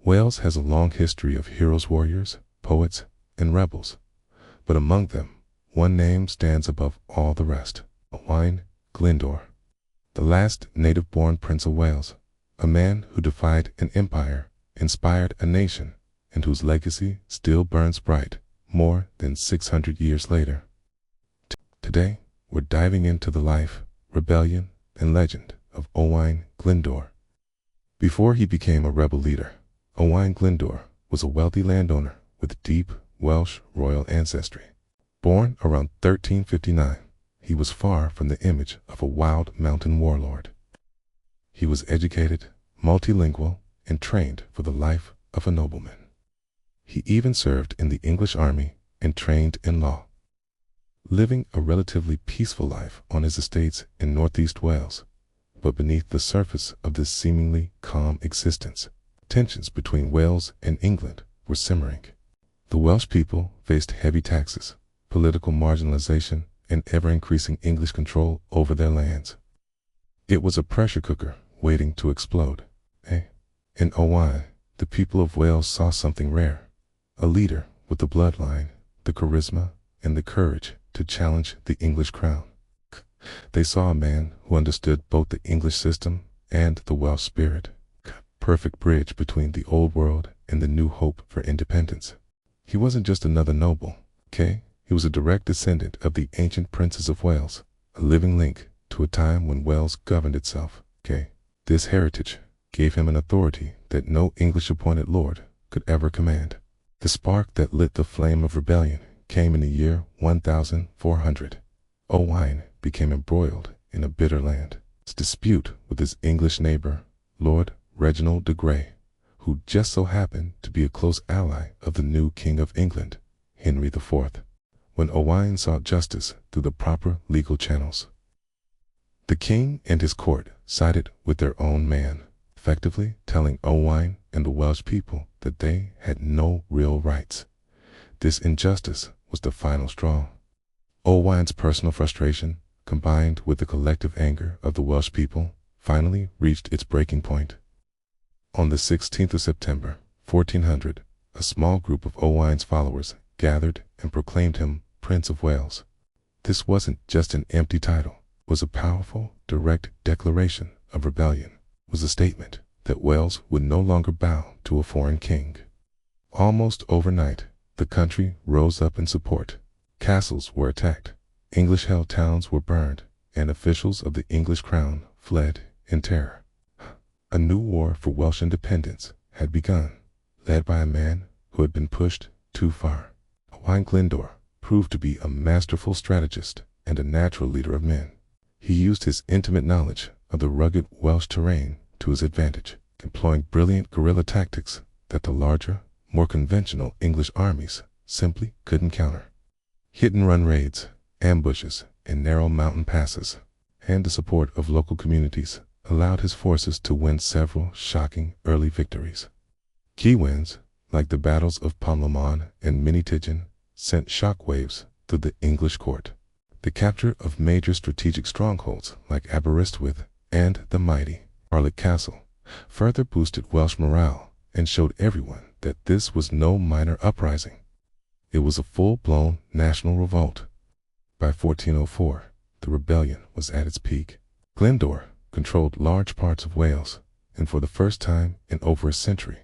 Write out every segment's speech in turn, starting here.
Wales has a long history of heroes, warriors, poets, and rebels, but among them, one name stands above all the rest: Owain Glyndŵr, the last native-born Prince of Wales, a man who defied an empire, inspired a nation, and whose legacy still burns bright more than 600 years later. Today, we're diving into the life, rebellion, and legend of Owain Glyndŵr. Before he became a rebel leader, Owain Glyndŵr was a wealthy landowner with deep Welsh royal ancestry. Born around 1359, he was far from the image of a wild mountain warlord. He was educated, multilingual, and trained for the life of a nobleman. He even served in the English army and trained in law. Living a relatively peaceful life on his estates in northeast Wales, but beneath the surface of this seemingly calm existence, tensions between Wales and England were simmering. The Welsh people faced heavy taxes, political marginalization, and ever-increasing English control over their lands. It was a pressure cooker waiting to explode. In Owain, the people of Wales saw something rare: a leader with the bloodline, the charisma, and the courage to challenge the English crown. They saw a man who understood both the English system and the Welsh spirit, perfect bridge between the old world and the new hope for independence. He wasn't just another noble, he was a direct descendant of the ancient princes of Wales, a living link to a time when Wales governed itself. This heritage gave him an authority that no English-appointed lord could ever command. The spark that lit the flame of rebellion came in the year 1400. Owain became embroiled in a bitter dispute with his English neighbor, Lord Reginald de Grey, who just so happened to be a close ally of the new King of England, Henry IV. When Owain sought justice through the proper legal channels, the king and his court sided with their own man, effectively telling Owain and the Welsh people that they had no real rights. This injustice was the final straw. Owain's personal frustration, combined with the collective anger of the Welsh people, finally reached its breaking point. On the 16th of September, 1400, a small group of Owain's followers gathered and proclaimed him Prince of Wales. This wasn't just an empty title. It was a powerful, direct declaration of rebellion. It was a statement that Wales would no longer bow to a foreign king. Almost overnight, the country rose up in support. Castles were attacked, English-held towns were burned, and officials of the English crown fled in terror. A new war for Welsh independence had begun, led by a man who had been pushed too far. Owain Glyndwr proved to be a masterful strategist and a natural leader of men. He used his intimate knowledge of the rugged Welsh terrain to his advantage, employing brilliant guerrilla tactics that the larger, more conventional English armies simply couldn't counter. Hit-and-run raids, ambushes, and narrow mountain passes, and the support of local communities allowed his forces to win several shocking early victories. Key wins, like the battles of Pumlamon and Minitigen, sent shockwaves through the English court. The capture of major strategic strongholds like Aberystwyth and the mighty Harlech Castle further boosted Welsh morale and showed everyone that this was no minor uprising. It was a full-blown national revolt. By 1404, the rebellion was at its peak. Glyndwr controlled large parts of Wales, and for the first time in over a century,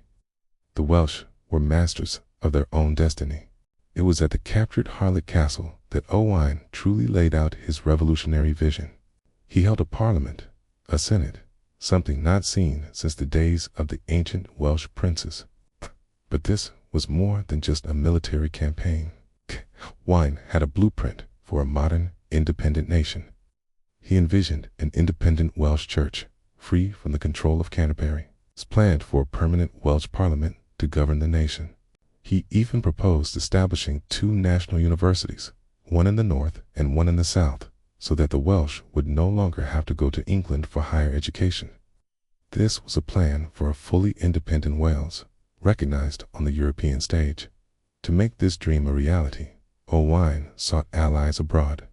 the Welsh were masters of their own destiny. It was at the captured Harlech Castle that Owain truly laid out his revolutionary vision. He held a parliament, a senate, something not seen since the days of the ancient Welsh princes. But this was more than just a military campaign. Owain had a blueprint for a modern, independent nation. He envisioned an independent Welsh church, free from the control of Canterbury. He planned for a permanent Welsh parliament to govern the nation. He even proposed establishing 2 national universities, one in the north and one in the south, so that the Welsh would no longer have to go to England for higher education. This was a plan for a fully independent Wales, recognized on the European stage. To make this dream a reality, Owain sought allies abroad.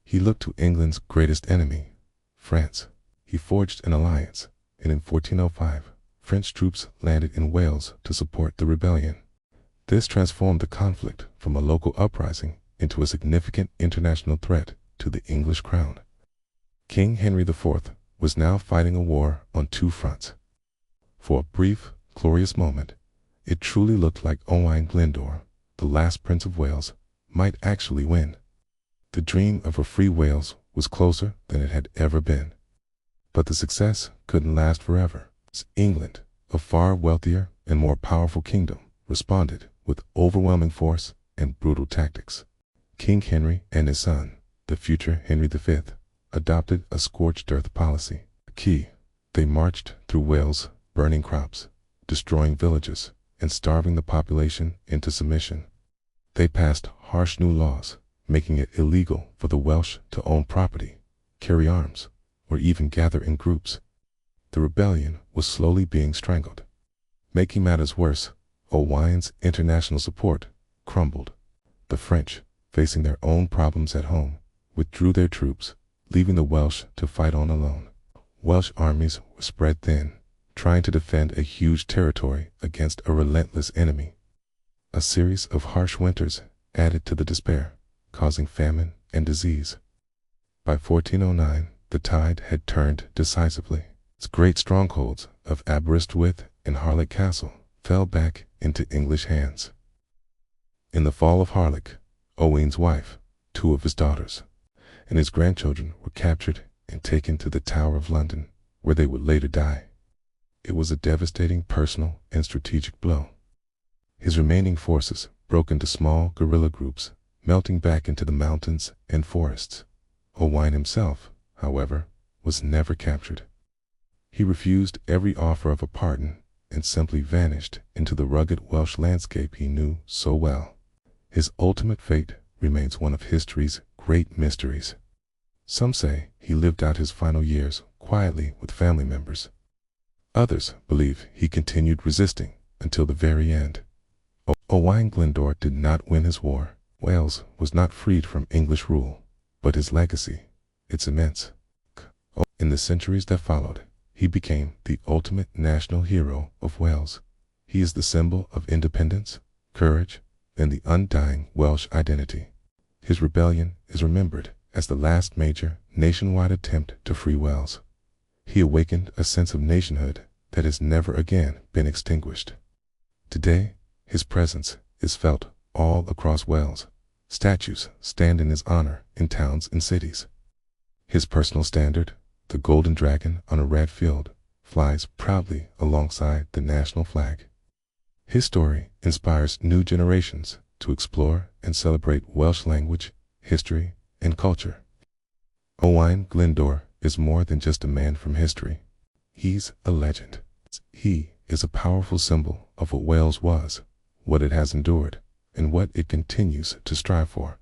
He looked to England's greatest enemy, France. He forged an alliance, and in 1405, French troops landed in Wales to support the rebellion. This transformed the conflict from a local uprising into a significant international threat to the English crown. King Henry IV was now fighting a war on two fronts. For a brief, glorious moment, it truly looked like Owain Glyndŵr, the last Prince of Wales, might actually win. The dream of a free Wales was closer than it had ever been. But the success couldn't last forever. England, a far wealthier and more powerful kingdom, responded with overwhelming force and brutal tactics. King Henry and his son, the future Henry V, adopted a scorched earth policy. They marched through Wales, burning crops, destroying villages, and starving the population into submission. They passed harsh new laws, making it illegal for the Welsh to own property, carry arms, or even gather in groups. The rebellion was slowly being strangled. Making matters worse, Owain's international support crumbled. The French, facing their own problems at home, withdrew their troops, leaving the Welsh to fight on alone. Welsh armies were spread thin, trying to defend a huge territory against a relentless enemy. A series of harsh winters added to the despair, causing famine and disease. By 1409, the tide had turned decisively. Its great strongholds of Aberystwyth and Harlech Castle fell back into English hands. In the fall of Harlech, Owain's wife, two of his daughters, and his grandchildren were captured and taken to the Tower of London, where they would later die. It was a devastating personal and strategic blow. His remaining forces broke into small guerrilla groups, melting back into the mountains and forests. Owain himself, however, was never captured. He refused every offer of a pardon and simply vanished into the rugged Welsh landscape he knew so well. His ultimate fate remains one of history's great mysteries. Some say he lived out his final years quietly with family members. Others believe he continued resisting until the very end. Owain Glyndwr did not win his war. Wales was not freed from English rule, but his legacy, it's immense. In the centuries that followed, he became the ultimate national hero of Wales. He is the symbol of independence, courage, and the undying Welsh identity. His rebellion is remembered as the last major nationwide attempt to free Wales. He awakened a sense of nationhood that has never again been extinguished. Today, his presence is felt all across Wales. Statues stand in his honor in towns and cities. His personal standard, the golden dragon on a red field, flies proudly alongside the national flag. His story inspires new generations to explore and celebrate Welsh language, history, and culture. Owain Glyndwr is more than just a man from history. He's a legend. He is a powerful symbol of what Wales was, what it has endured, and what it continues to strive for.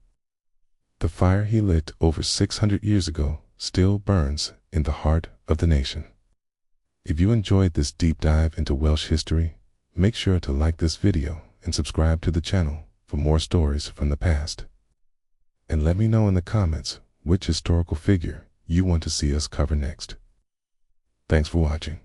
The fire he lit over 600 years ago still burns in the heart of the nation. If you enjoyed this deep dive into Welsh history, make sure to like this video and subscribe to the channel for more stories from the past. And let me know in the comments which historical figure you want to see us cover next. Thanks for watching.